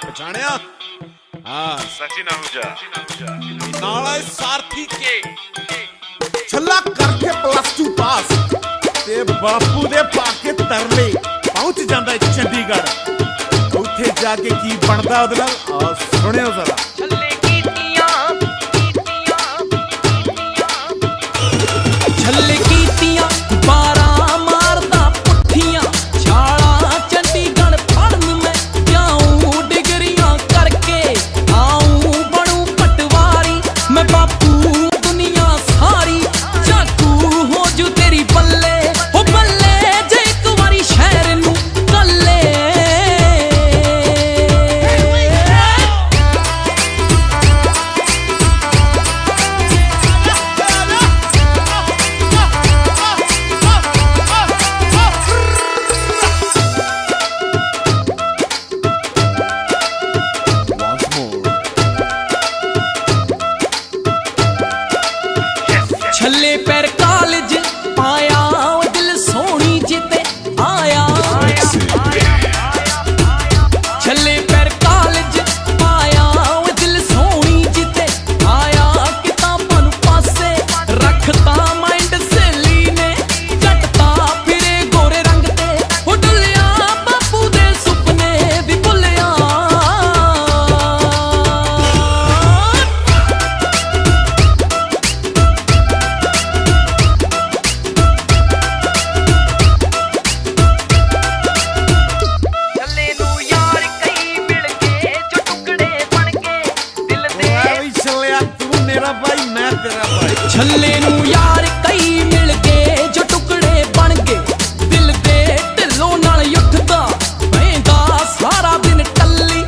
पछाणिया हाँ सचिन आहूजा नाला सारथी के छल्ला करके +2 पास ते बापू दे पाके तरले पहुंच जांदा चंडीगढ़ उत्थे जाके की बनदा ओदे नाल सुनियो जरा छल्ले कीतियां छल्ले कीतियां 12 मारदा पुठियां छाला चंडीगढ़ पढ़न मैं जाऊं डिग्रियां करके आऊं बनूं पटवारी मैं बापू दुनिया सारी चाकू हो जू तेरी बल्ले हो बल्ले जे एक वारी शहर नू कल्ले छल्ले पैर कॉलेज पाया दिल सोनी जिते आया छल्ले पैर कॉलेज पाया दिल सोनी जिते आया किताबां नू पासे रखता माइंड सहेली ने जटता फिरे गोरे रंग ते हो डुलिया बापू दे सुपने भी भुलिया छल्ले नू यार कई मिल गए जो टुकड़े बन गए दिल दे ढिलों नाल उठदा रहंदा सारा दिन टल्ली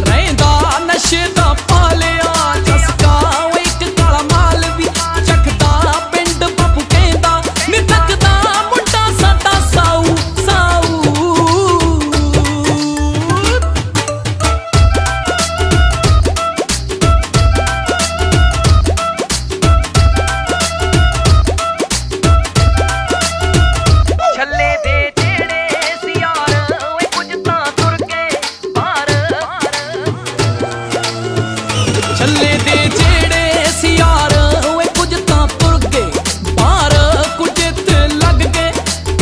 रहंदा नशे दा पालिया चसका एक काला माल भी चखदा पिंड बापू कहंदा नी थकदा मुंडा साडा साऊ साऊ छल्ले दे जेड़े सियार ओए कुछ तां तुर गए बाहर कुछ ते लग गए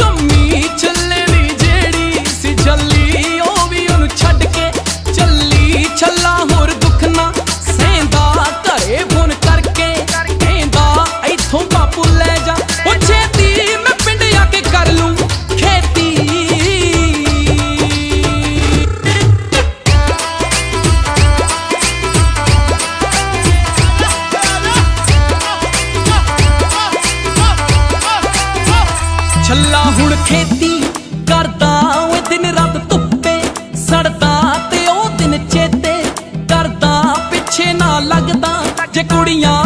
कमी छल्ले दी जेड़ी सी झल्ली ओ भी ओनू छड्ड के चली छल्ला होर दुख ना सेंदा घरे फोन करके कहंदा इथों बापू ले जा ओ छेती मैं पिंड आके कर लूं खेती छल्ला हुण खेती करदा ओए दिन रात धुप्पे सड़दा ते ओ दिन चेते करदा पिछे ना लगदा जे कुड़ियां